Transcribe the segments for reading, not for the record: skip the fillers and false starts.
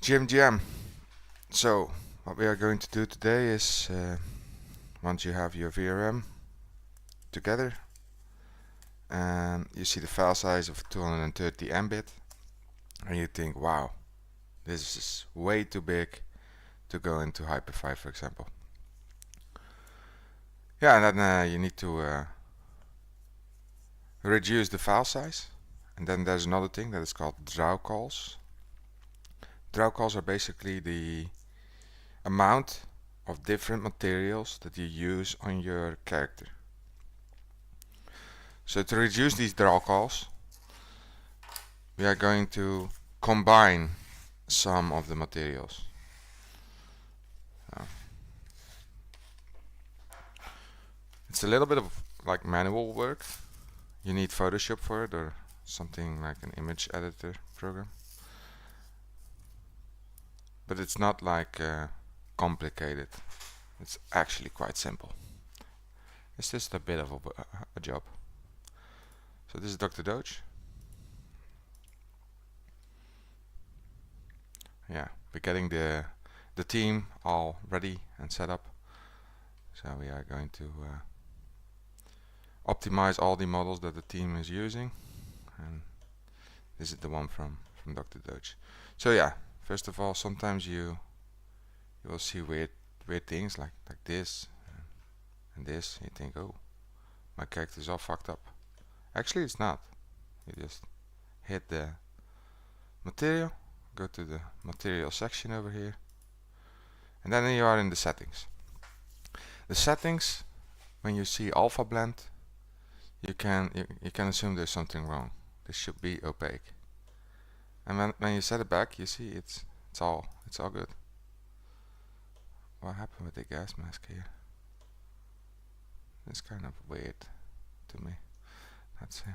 GM. So what we are going to do today is once you have your VRM together and you see the file size of 230 Mbit and you think, wow, this is way too big to go into Hyper-V, for example. Yeah, and then you need to reduce the file size. And then there's another thing that is called drawcalls. Drawcalls are basically the amount of different materials that you use on your character. So to reduce these drawcalls, we are going to combine some of the materials. It's a little bit of like manual work. You need Photoshop for it or something like an image editor program. But it's not like complicated. It's actually quite simple. It's just a bit of a job. So this is Dr. Doge. Yeah, we're getting the team all ready and set up. So we are going to optimize all the models that the team is using, and this is the one from Dr. Doge. So yeah, first of all, sometimes you will see weird things like this and this. You think, oh, my character is all fucked up. Actually, it's not. You just hit the material, go to the material section over here, and then you are in the settings. The settings, when you see alpha blend, you can assume there's something wrong. This should be opaque. And when you set it back, you see it's all good. What happened with the gas mask here? It's kind of weird to me. Let's see.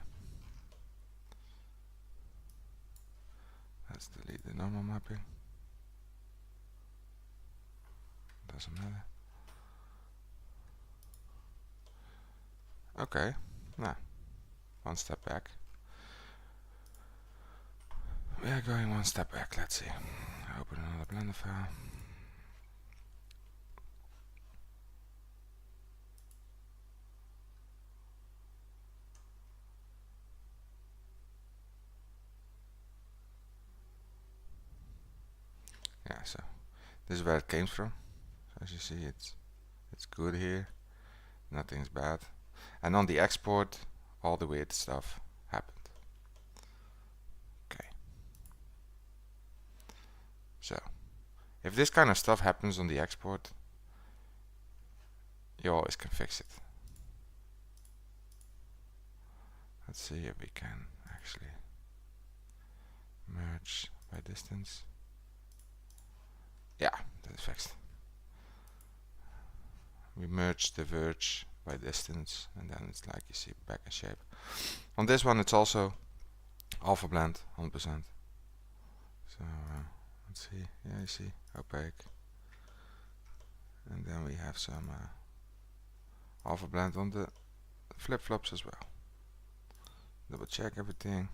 Let's delete the normal mapping. Doesn't matter. Okay, now one step back. We are going one step back. Let's see. Open another Blender file. Yeah, so this is where it came from. So as you see, it's good here. Nothing's bad. And on the export, all the weird stuff happened. Okay. So, if this kind of stuff happens on the export, you always can fix it. Let's see if we can actually merge by distance. Yeah, that's fixed. We merge the verge by distance, and then it's like you see back in shape. On this one, it's also alpha blend 100%. So let's see. Yeah, you see opaque, and then we have some alpha blend on the flip flops as well. Double check everything.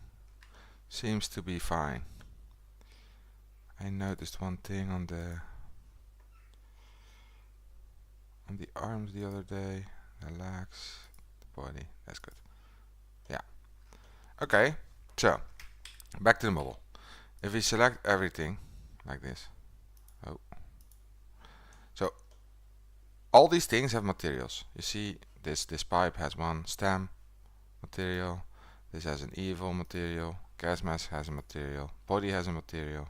Seems to be fine. I noticed one thing on the arms the other day. The legs, the body. That's good. Yeah. Okay. So back to the model. If we select everything like this, oh, so all these things have materials. You see, this pipe has one stem material. This has an evil material. Gas mask has a material. Body has a material.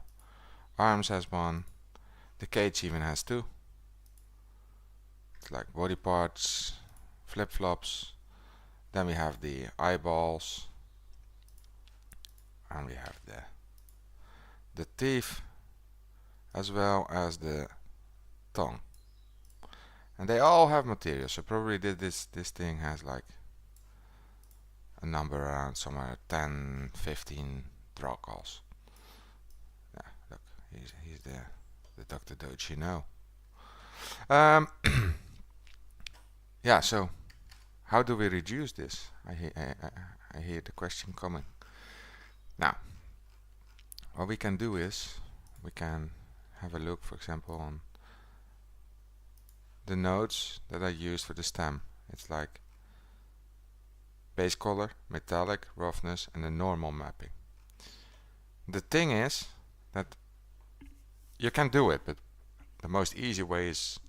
Arms has one. The cage even has two. It's like body parts, flip-flops. Then we have the eyeballs, and we have the teeth, as well as the tongue. And they all have material. So probably this thing has like a number around somewhere 10, 15 drawcalls. Yeah, look, he's the Dr. Doge, you know. Yeah, so how do we reduce this? I hear the question coming. Now, what we can do is we can have a look, for example, on the nodes that I used for the stem. It's like base color, metallic, roughness, and the normal mapping. The thing is that you can do it, but the most easy way is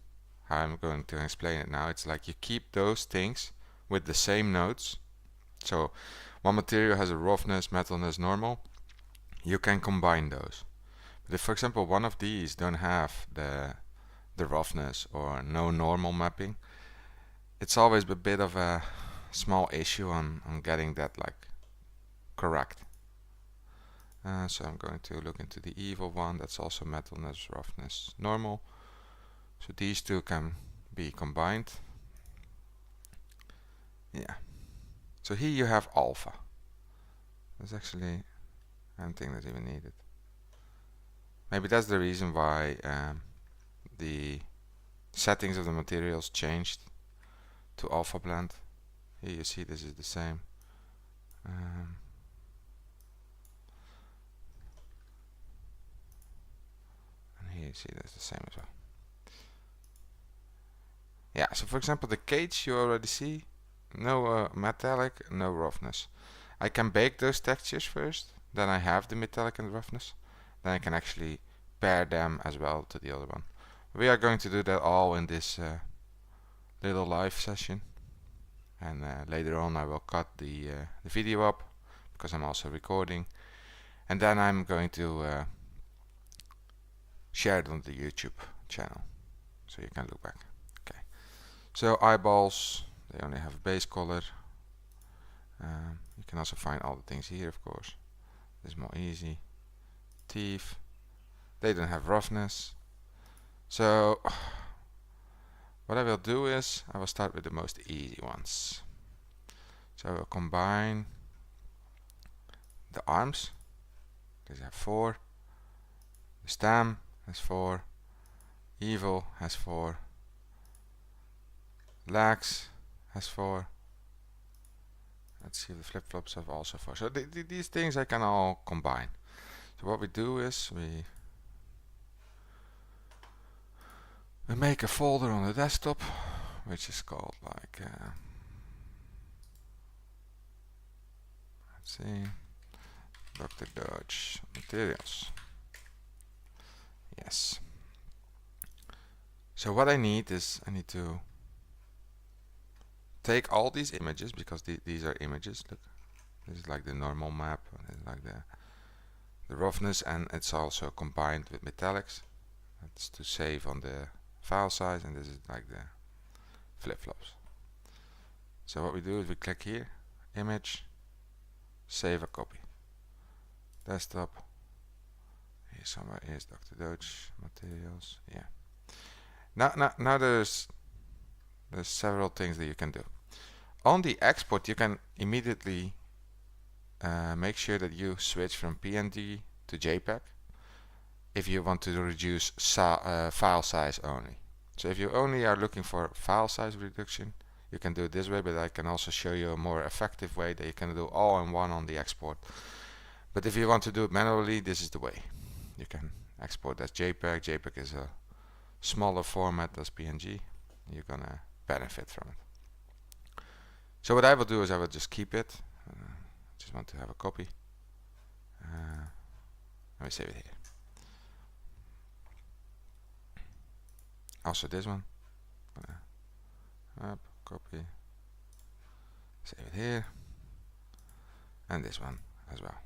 how I'm going to explain it now. It's like you keep those things with the same nodes. So one material has a roughness, metalness, normal. You can combine those. But if, for example, one of these don't have the roughness or no normal mapping, it's always a bit of a small issue on getting that like correct. So I'm going to look into the evil one. That's also metalness, roughness, normal. So these two can be combined. Yeah. So here you have alpha. There's actually, I don't think that's even needed. Maybe that's the reason why the settings of the materials changed to alpha blend. Here you see this is the same. And here you see that's the same as well. Yeah, so for example the cage you already see, no metallic, no roughness. I can bake those textures first, then I have the metallic and roughness, then I can actually pair them as well to the other one. We are going to do that all in this little live session, and later on I will cut the video up because I'm also recording, and then I'm going to share it on the YouTube channel so you can look back. Okay, so eyeballs, they only have a base color. You can also find all the things here, of course. This is more easy. Teeth, they don't have roughness. So what I will do is I will start with the most easy ones. So I will combine the arms. These have 4. The stem has 4. Evil has 4. Legs has 4. Let's see if the flip-flops have also 4. So these things I can all combine. So what we do is we make a folder on the desktop, which is called like let's see, Dr. Dutch materials. Yes. So what I need is I need to take all these images, because these are images. Look, this is like the normal map, and this is like the roughness, and it's also combined with metallics. That's to save on the file size, and this is like the flip-flops. So what we do is we click here, image, save a copy. Desktop. Here somewhere is Dr. Dutch materials. Yeah. Now there's several things that you can do. On the export, you can immediately make sure that you switch from PNG to JPEG if you want to reduce file size only. So if you only are looking for file size reduction, you can do it this way, but I can also show you a more effective way that you can do all in one on the export. But if you want to do it manually, this is the way. You can export as JPEG. JPEG is a smaller format as PNG. You're gonna benefit from it. So what I will do is I will just keep it. Just want to have a copy. Let me save it here. Also this one. Up, copy. Save it here. And this one as well.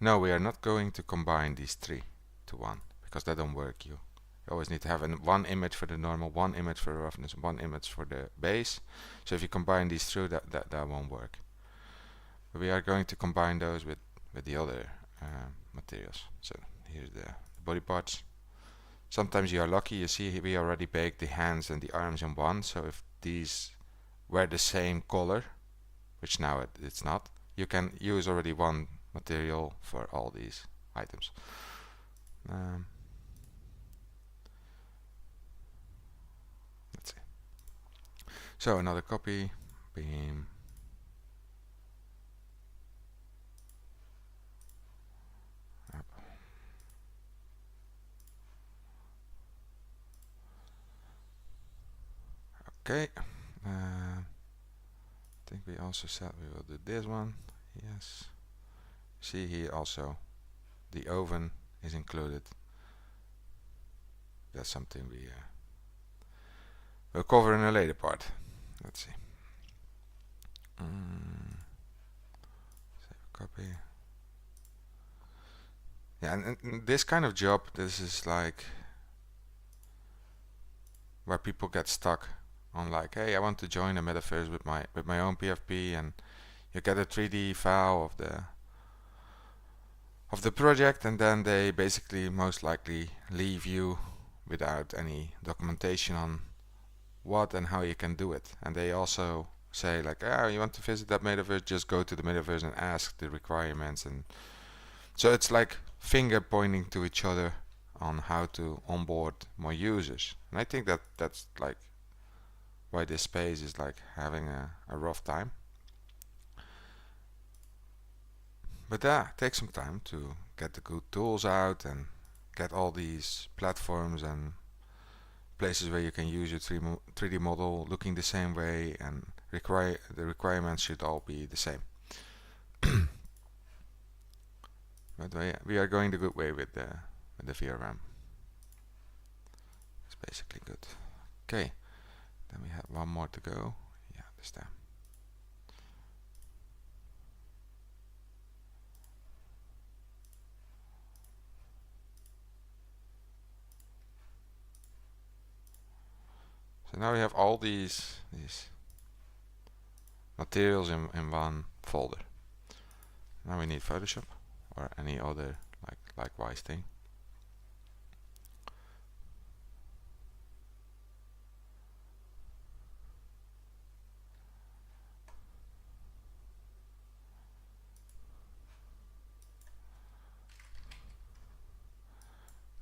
No, we are not going to combine these 3 to 1 because that don't work. You always need to have one image for the normal, one image for the roughness, one image for the base. So if you combine these through, that won't work. But we are going to combine those with the other materials. So here's the body parts. Sometimes you are lucky, you see we already baked the hands and the arms in one. So if these were the same color, which now it's not, you can use already one material for all these items. Let's see. So another copy, beam, up. Okay. I think we also said we will do this one. Yes. See here also the oven is included. That's something we will cover in a later part. Let's see. Save a copy. Yeah, and this kind of job, this is like where people get stuck on like, hey, I want to join a metaverse with my own PFP, and you get a 3D file of the project, and then they basically most likely leave you without any documentation on what and how you can do it. And they also say like, you want to visit that metaverse, just go to the metaverse and ask the requirements. And so it's like finger pointing to each other on how to onboard more users. And I think that that's like why this space is like having a rough time. But it takes some time to get the good tools out and get all these platforms and places where you can use your 3D model looking the same way, and the requirements should all be the same. But we are going the good way with the VRM. It's basically good. Okay, then we have one more to go. Yeah, this time. So now we have all these materials in one folder. Now we need Photoshop or any other likewise thing.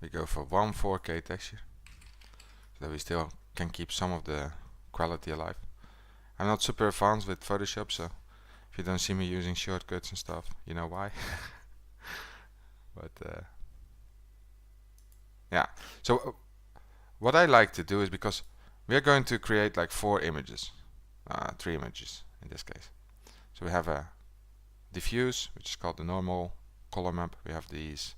We go for one 4K texture, so that we still can keep some of the quality alive. I'm not super advanced with Photoshop, so if you don't see me using shortcuts and stuff, you know why. But yeah, so what I like to do is, because we are going to create like 4 images, 3 images in this case. So we have a diffuse, which is called the normal color map. We have these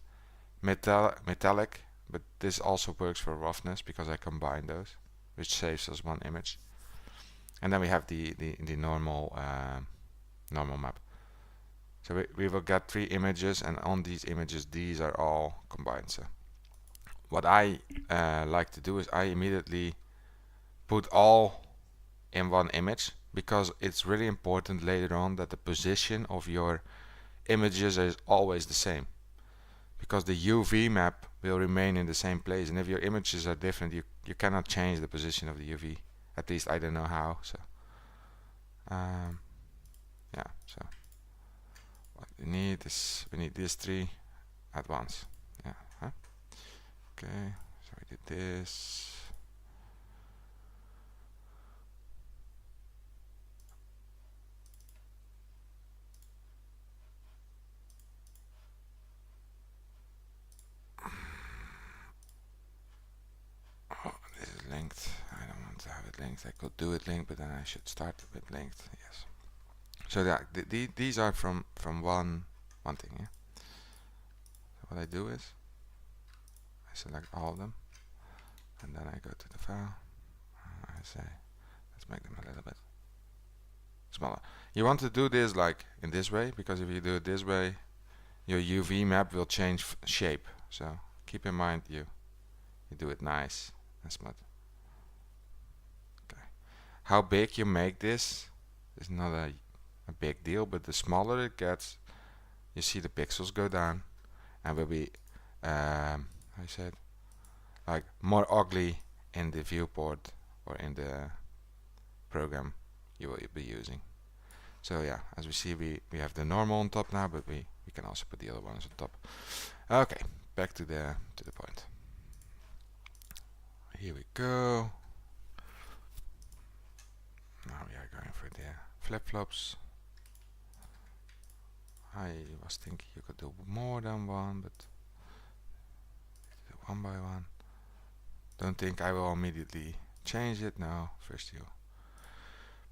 metallic, but this also works for roughness because I combine those, which saves us 1 image. And then we have the normal map. So we will get 3 images, and on these images these are all combined. So what I like to do is I immediately put all in one image, because it's really important later on that the position of your images is always the same, because the UV map will remain in the same place, and if your images are different, you cannot change the position of the UV. At least I don't know how. So yeah, so what we need is these 3 at once. Yeah. Okay, so we did this. Oh, this is linked. I don't want to have it linked. I could do it linked, but then I should start with linked. Yes. So that these are from one thing. Yeah. So what I do is I select all of them, and then I go to the file. I say, let's make them a little bit smaller. You want to do this like in this way, because if you do it this way, your UV map will change shape. So keep in mind you do it nice and smooth. Okay. How big you make this is not a big deal, but the smaller it gets, you see the pixels go down, and will be I said like more ugly in the viewport or in the program you will be using. So yeah, as we see, we have the normal on top now, but we can also put the other ones on top. Okay, back to the point. Here we go. Now we are going for the flip-flops. I was thinking you could do more than one, but do one by one. Don't think I will immediately change it now. First you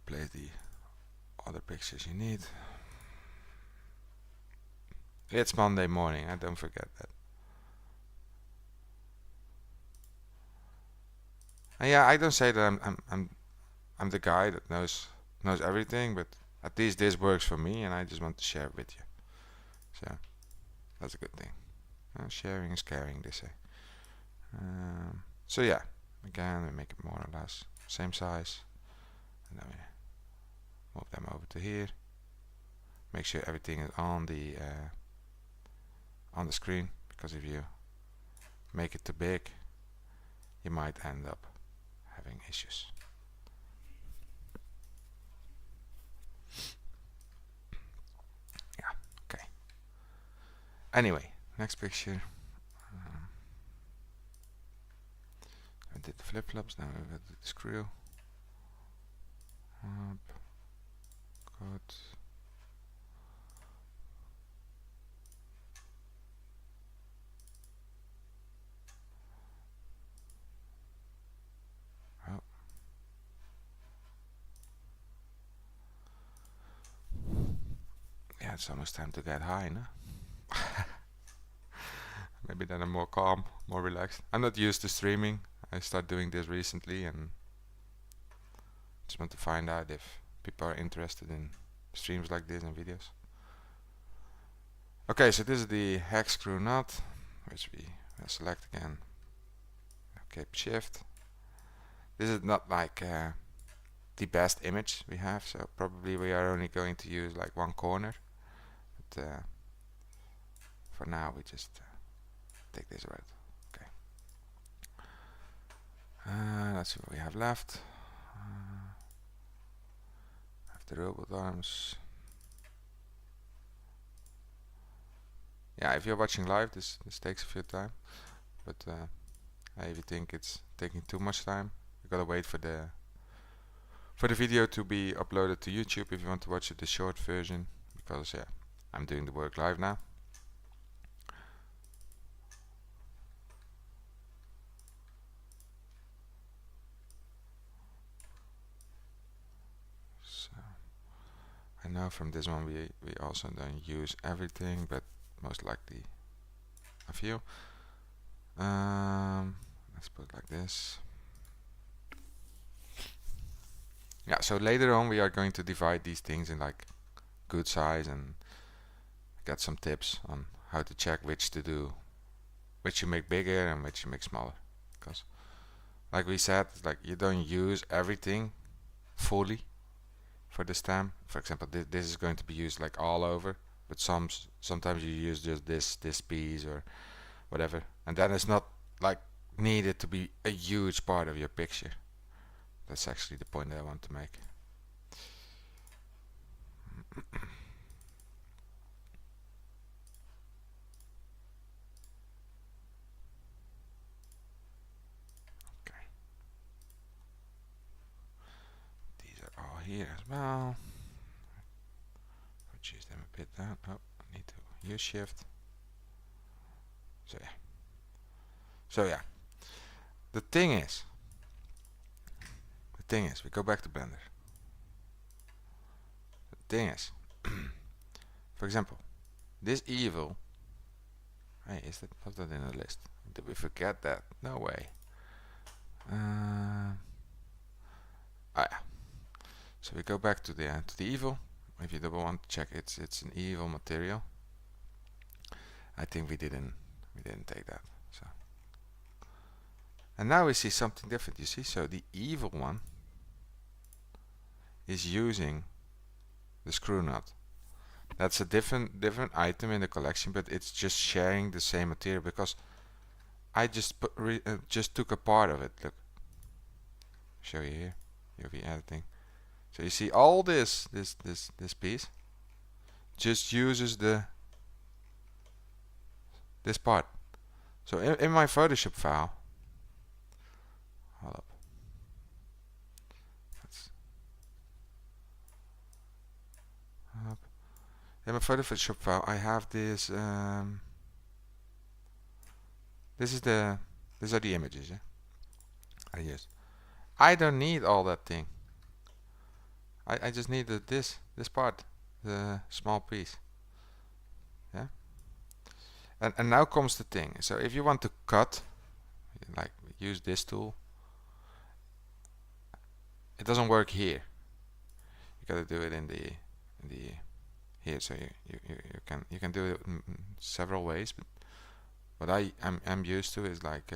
place the other pictures you need. It's Monday morning, I don't forget that. And yeah, I don't say that I'm the guy that knows everything, but at least this works for me, and I just want to share it with you. So that's a good thing. Sharing is caring, they say. So yeah, again we make it more or less same size, and then we move them over to here. Make sure everything is on the screen, because if you make it too big, you might end up having issues. Yeah, okay. Anyway, next picture. I did the flip-flops, now we got the screw. Up. Good. Oh. Yeah, it's almost time to get high, no? Maybe then I'm more calm, more relaxed. I'm not used to streaming. I started doing this recently and just want to find out if people are interested in streams like this and videos. Okay, so this is the hex screw nut, which we select again. Okay, shift. This is not like the best image we have, so probably we are only going to use like one corner. But for now we just take this out. Okay. Let's see what we have left. Have the robot arms. Yeah, if you're watching live, this takes a few time, but if you think it's taking too much time, you gotta wait for the video to be uploaded to YouTube if you want to watch it, the short version, because yeah, I'm doing the work live now. So I know from this one we also don't use everything, but most likely a few. Let's put it like this. Yeah, so later on we are going to divide these things in like good size and get some tips on how to check which to do, which you make bigger and which you make smaller, because like we said, like you don't use everything fully for the stem. For example, this is going to be used like all over, but sometimes you use just this piece or whatever, and then it's not like needed to be a huge part of your picture. That's actually the point that I want to make. Okay. These are all here as well. Reduce them a bit down. Oh, I need to use shift. So yeah. The thing is, we go back to Blender. The thing is, for example, this evil. Hey, was that in the list? Did we forget that? No way. Oh yeah. So we go back to the evil. If you double want to check, it's an evil material. I think we didn't take that. So, and now we see something different. You see, so the evil one is using the screw nut. That's a different item in the collection, but it's just sharing the same material, because I just just took a part of it. Look, show you here, UV editing. So you see all this piece just uses this part. So in my Photoshop file, hold up. In my Photoshop file, I have this. These are the images, yeah. I don't need all that thing. I just needed this part, the small piece. Yeah. And now comes the thing. So if you want to cut, like use this tool, it doesn't work here. You gotta do it in the here. So you can do it several ways, but what I'm used to is like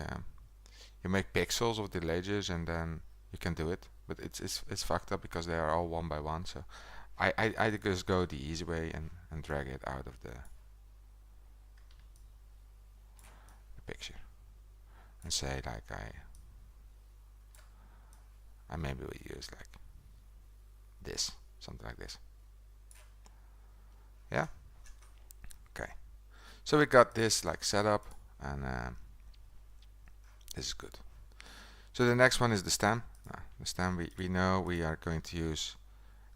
you make pixels of the ledges and then you can do it, but it's fucked up because they are all one by one. So I just go the easy way and drag it out of the picture and say like I maybe will use like this, something like this. Yeah. Okay. So we got this like set up, and this is good. So the next one is the stem. The stem we know we are going to use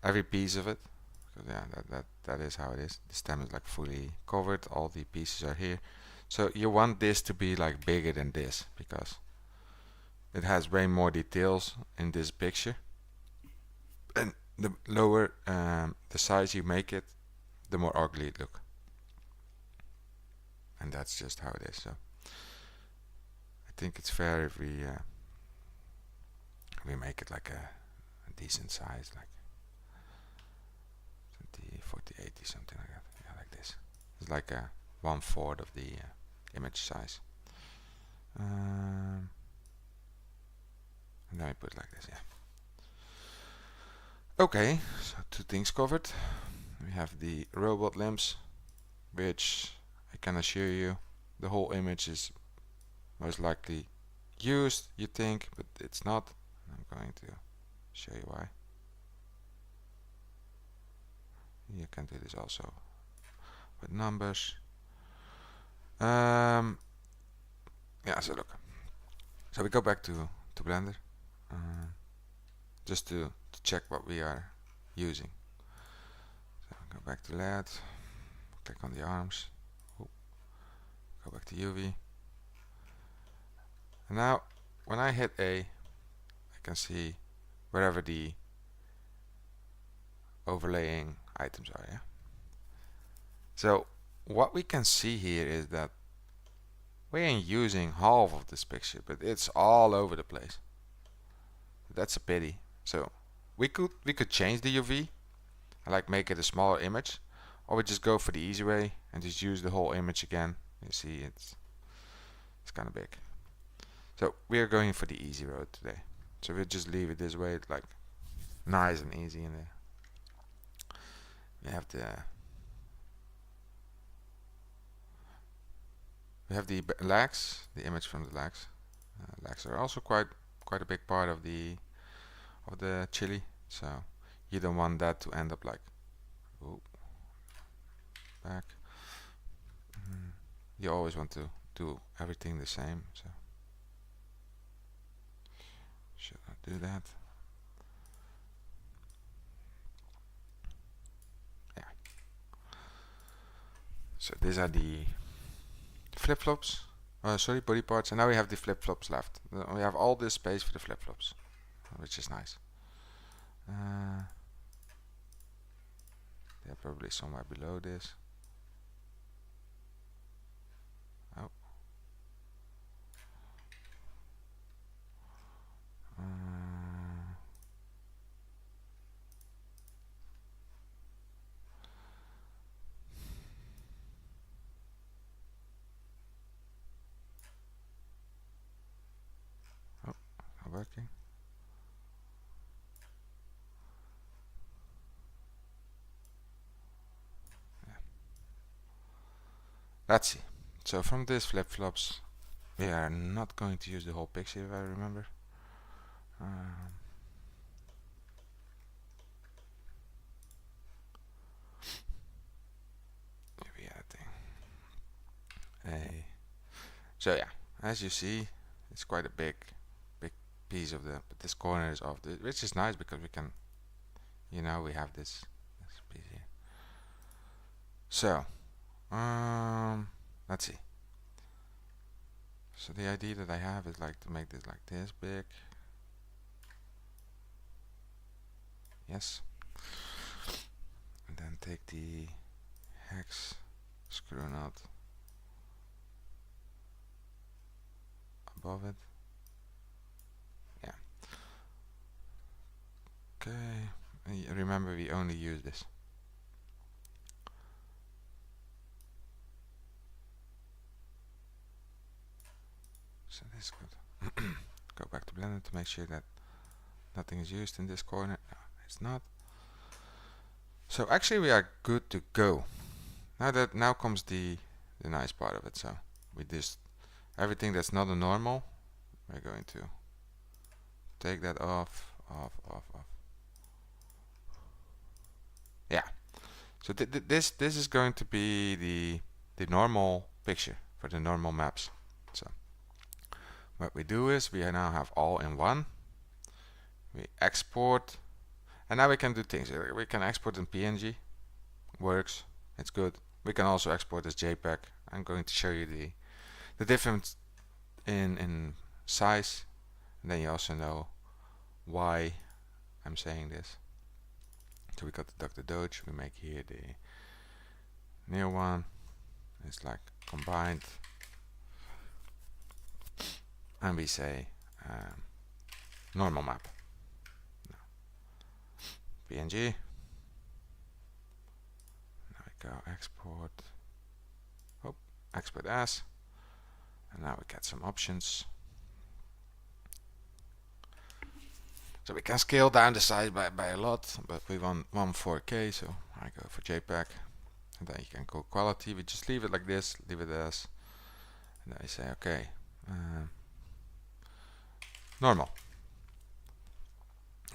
every piece of it, because yeah, that is how it is. The stem is like fully covered, all the pieces are here. So you want this to be like bigger than this because it has way more details in this picture, and the lower the size you make it, the more ugly it looks. And that's just how it is. So I think it's fair if we make it like a decent size, like 20, 40, 80, something like that. Yeah, like this. It's like a 1/4 of the image size. And then we put it like this. Yeah. Okay, so 2 things covered. We have the robot limbs, which I can assure you the whole image is most likely used, you think, but it's not. I'm going to show you why. You can do this also with numbers. Yeah, so look. So we go back to Blender just to check what we are using. So go back to layout, click on the arms, go back to UV. And now when I hit A, I can see wherever the overlaying items are. Yeah. So what we can see here is that we ain't using half of this picture, but it's all over the place. That's a pity. So we could change the UV and like make it a smaller image, or we just go for the easy way and just use the whole image again. You see it's kind of big. So we are going for the easy road today. So we'll just leave it this way, like nice and easy in there. We have the legs, the image from the legs. Legs are also quite a big part of the chili, so you don't want that to end up like back. You always want to do everything the same, so should I do that? Yeah. So these are the flip-flops. Sorry, body parts, and now we have the flip-flops left. We have all this space for the flip-flops, which is nice. They're probably somewhere below this. Oh. Not working. Let's see. So from these flip-flops, we are not going to use the whole picture, if I remember. Maybe adding. So yeah, as you see, it's quite a big piece of the. But this corner is off, which is nice because we can, we have this piece here. So. Let's see. So the idea that I have is like to make this like this big. Yes. And then take the hex screw nut above it. Yeah. Okay. And remember, we only use this. So this is good. Go back to Blender to make sure that nothing is used in this corner. No, it's not. So actually we are good to go. Now comes the nice part of it. So with this, everything that's not a normal, we're going to take that off. Yeah. So this is going to be the normal picture for the normal maps. So what we do is we now have all in one. We export, and now we can do things. We can export in PNG, works, it's good. We can also export as JPEG. I'm going to show you the difference in size, and then you also know why I'm saying this. So we got the Dr. Doge. We make here the near one. It's like combined, and we say normal map. PNG. Now we go export. Oh, export as. And now we get some options. So we can scale down the size by a lot, but we want 4K, so I go for JPEG. And then you can go quality. We just leave it like this, leave it as. And then I say, okay, normal.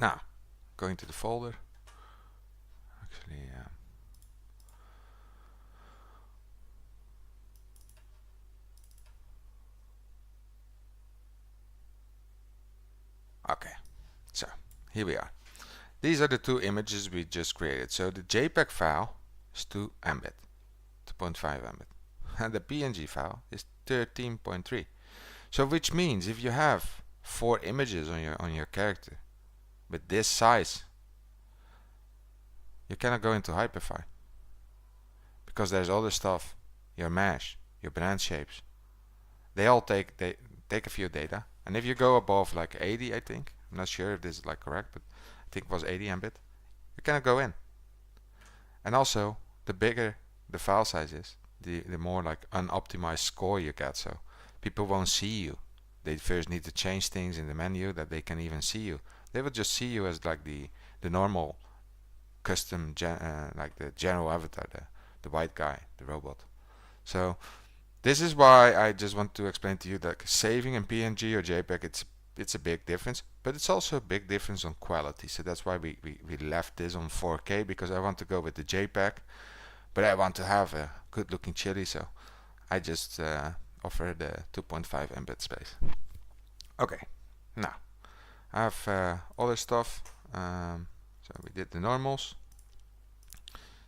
Now, going to the folder. Actually, okay, so here we are. These are the two images we just created. So the JPEG file is 2 Mbit, 2.5 Mbit, and the PNG file is 13.3. So which means if you have 4 images on your character with this size, you cannot go into Hyperfy because there's other stuff, your mesh, your brand shapes. They all take a few data, and if you go above like 80, I think, I'm not sure if this is like correct, but I think it was 80 Mbit, you cannot go in. And also, the bigger the file size is, the more like unoptimized score you get. So people won't see you. They first need to change things in the menu that they can even see you. They will just see you as like the normal custom like the general avatar, the white guy, the robot. So this is why I just want to explain to you that saving in PNG or JPEG, it's a big difference, but it's also a big difference on quality. So that's why we left this on 4K, because I want to go with the JPEG, but I want to have a good looking chili, so I just offer the 2.5 Mbit space. Okay, now I have other stuff. So we did the normals.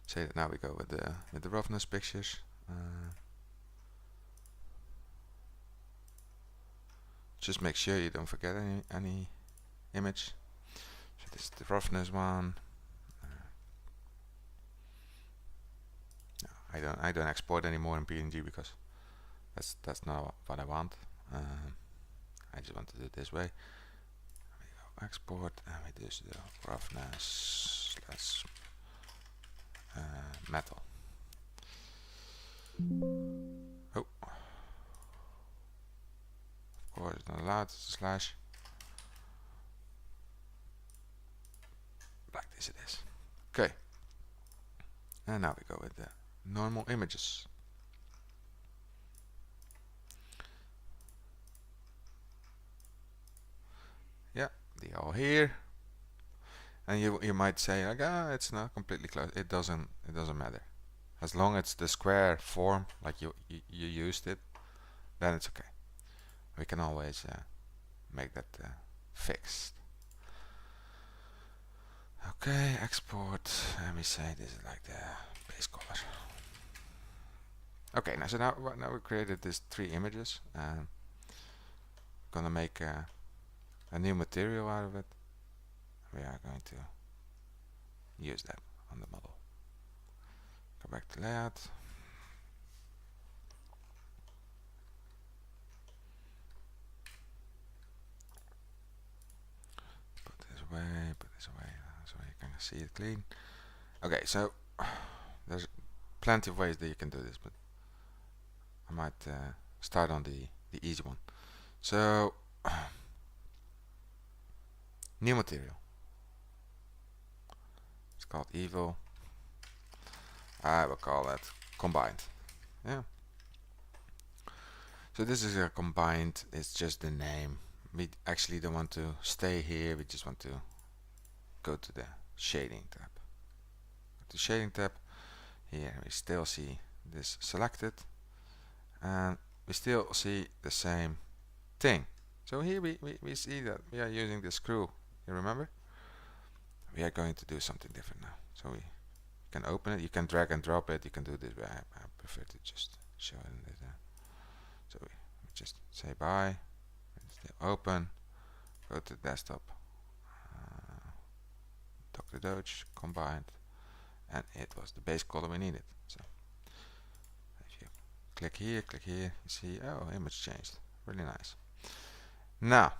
Say that now we go with the roughness pictures. Just make sure you don't forget any image. So this is the roughness one. No, I don't export anymore in PNG because that's not what I want. I just want to do it this way. We go export, and we do the roughness metal. Oh, of course it's not allowed. It's a slash. Like this it is. Okay. And now we go with the normal images. Yeah, they are here. And you might say like, it's not completely close. It doesn't matter. As long as it's the square form like you used it, then it's okay. We can always make that fixed. Okay, export. Let me say this is like the base color. Okay, now we created these 3 images. Gonna make a new material out of it. We are going to use that on the model. Go back to layout. Put this away, so you can see it clean. Okay, so there's plenty of ways that you can do this, but I might start on the easy one. So new material. It's called evil. I will call that combined. Yeah. So this is a combined. It's just the name. We actually don't want to stay here. We just want to go to the shading tab. Go to shading tab. Here we still see this selected, and we still see the same thing. So here we see that we are using the screw. You remember? We are going to do something different now. So we can open it. You can drag and drop it. You can do this, but I prefer to just show it in this. So we just say bye. Still open. Go to desktop. Dr. Doge combined, and it was the base color we needed. So if you click here, you see, oh, image changed. Really nice. Now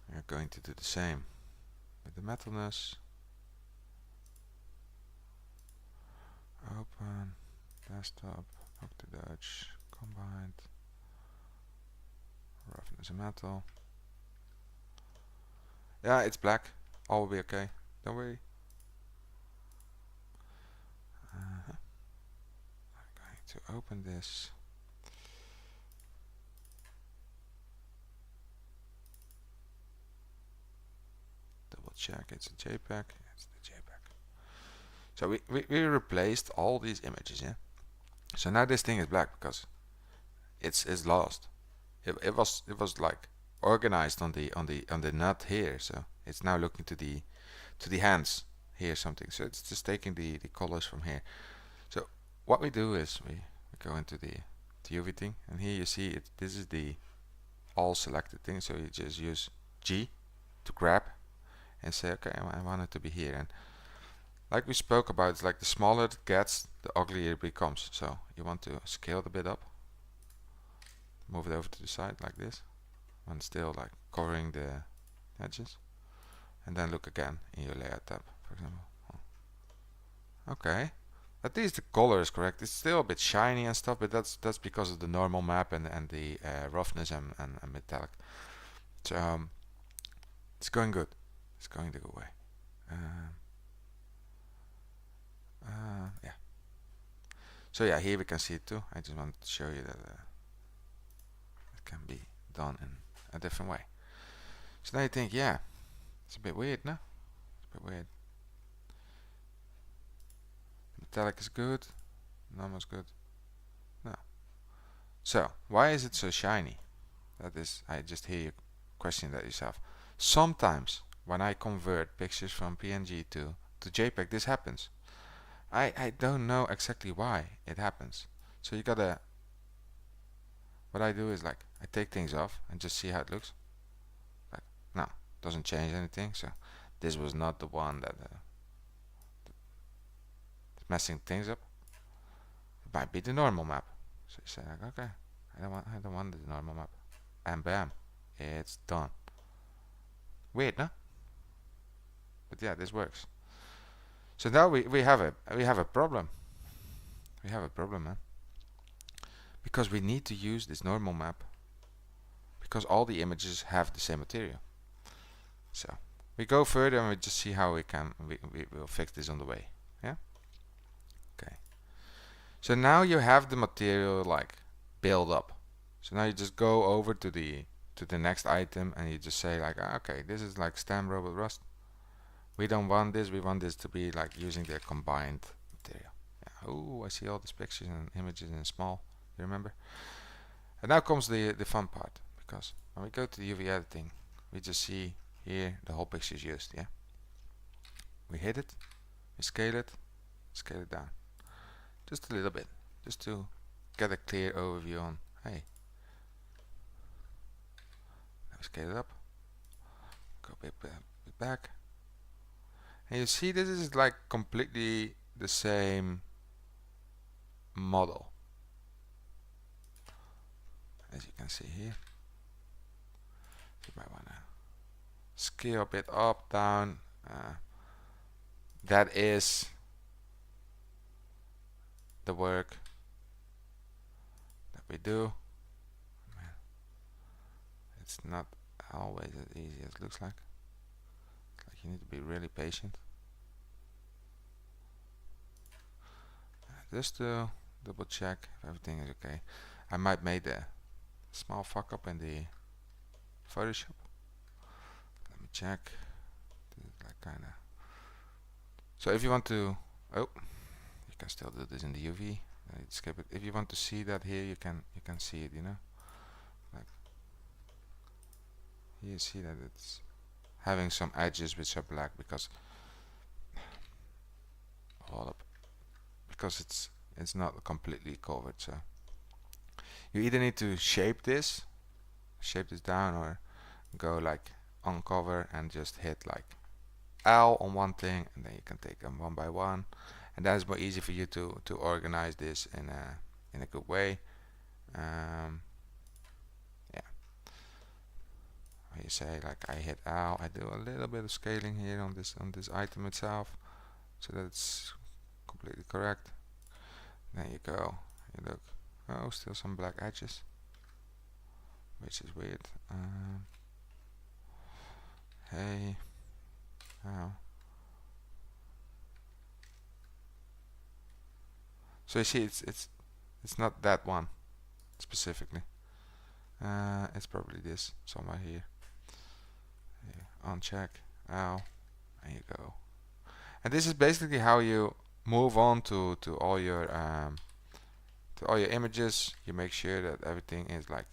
we're going to do the same with the metalness. Open, desktop, Dr. Doge, combined, roughness and metal. Yeah, it's black. All will be okay. Don't worry. I'm going to open this. Double check. It's a JPEG. It's the JPEG. So we replaced all these images. Yeah. So now this thing is black because it's lost. It was like organized on the nut here, so it's now looking to the hands here something. So it's just taking the colors from here. So what we do is we go into the UV thing, and here you see it. This is the all selected thing. So you just use G to grab and say, okay, I want it to be here. And like we spoke about, it's like the smaller it gets, the uglier it becomes. So you want to scale it a bit up, move it over to the side like this, and still like covering the edges, and then look again in your layout tab, for example. Okay, at least the color is correct. It's still a bit shiny and stuff, but that's because of the normal map and the roughness and metallic. So it's going good. It's going the good way. Yeah. So yeah, here we can see it too. I just wanted to show you that it can be done in a different way. So now you think, yeah, it's a bit weird, no? It's a bit weird. Metallic is good, normal is good. No. So why is it so shiny? That is, I just hear you question that yourself. Sometimes when I convert pictures from PNG to JPEG, this happens. I don't know exactly why it happens. So you gotta, what I do is like I take things off and just see how it looks. Like, no, doesn't change anything. So this was not the one that messing things up. It might be the normal map. So you say like, okay, I don't want the normal map, and bam, it's done. Weird, no? But yeah, this works. So now we have a problem. We have a problem, man. Because we need to use this normal map because all the images have the same material. So we go further and we just see how we will fix this on the way. Yeah. Okay. So now you have the material like build up. So now you just go over to the next item and you just say like, okay, this is like stem robot rust. We don't want this. We want this to be like using the combined material. Yeah. Oh, I see all these pictures and images in small. You remember? And now comes the fun part, because when we go to the UV editing, we just see here the whole picture is used. Yeah. We hit it, we scale it down, just a little bit, just to get a clear overview on. Hey, now we scale it up, go a bit back. And you see, this is like completely the same model, as you can see here. You might want to scale a bit up, down. That is the work that we do. It's not always as easy as it looks like. It's like you need to be really patient. Just to double check if everything is okay. I might made a small fuck up in the Photoshop. Let me check. This is like kinda. So if you want to, you can still do this in the UV. Skip it. If you want to see that here, you can see it. You know, like here you see that it's having some edges which are black because it's not completely covered. So you either need to shape this down, or go like uncover and just hit like L on one thing, and then you can take them one by one, and that is more easy for you to organize this in a good way. Yeah, you say like I hit L, I do a little bit of scaling here on this item itself, so that it's completely correct. Then you go, you look, oh, still some black edges, which is weird. Hey, oh. So you see, it's not that one specifically. It's probably this somewhere here. Uncheck, ow, and you go. And this is basically how you move on to all your images. You make sure that everything is like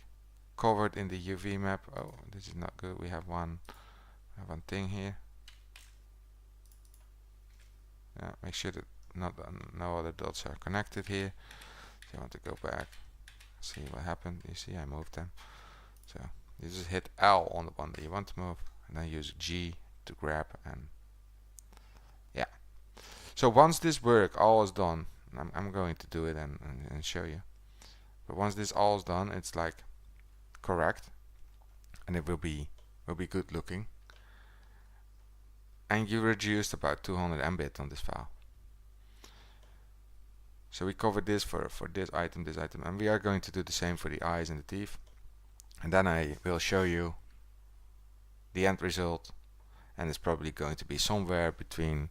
covered in the UV map. Oh, this is not good. We have one thing here. Yeah, make sure that no other dots are connected here. If you want to go back, see what happened. You see, I moved them. So you just hit L on the one that you want to move, and then use G to grab. And yeah. So once this work all is done, I'm going to do it and show you. But once this all is done, it's like correct, and it will be good looking. And you reduced about 200 Mbit on this file. So we covered this for this item, and we are going to do the same for the eyes and the teeth. And then I will show you the end result, and it's probably going to be somewhere between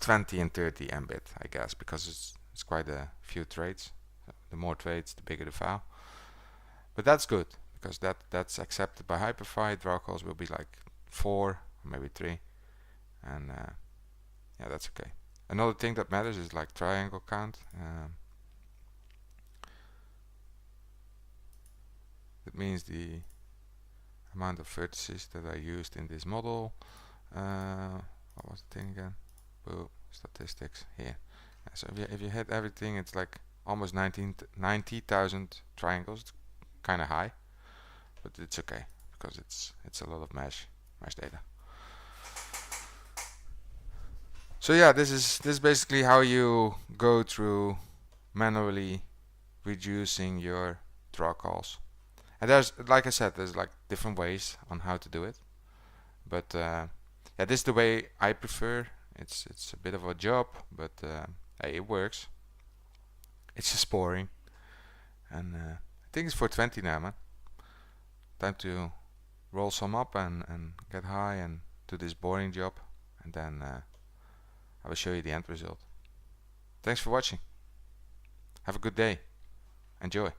20 and 30 Mbit, I guess, because it's quite a few traits. The more traits, the bigger the file. But that's good, because that's accepted by Hyperfy. Drawcalls will be like 4 or maybe 3, and yeah, that's okay. Another thing that matters is like triangle count. That means the amount of vertices that I used in this model. What was the thing again? Boom, statistics here. So if you hit everything, it's like almost 90,000 triangles. It's kind of high, but it's okay because it's a lot of mesh data. So yeah, this is basically how you go through manually reducing your draw calls. And there's, like I said, there's like different ways on how to do it. But yeah, this is the way I prefer. It's a bit of a job, but hey, it works. It's just boring. And I think it's 4:20 now, man. Time to roll some up and get high and do this boring job. And then I will show you the end result. Thanks for watching. Have a good day. Enjoy.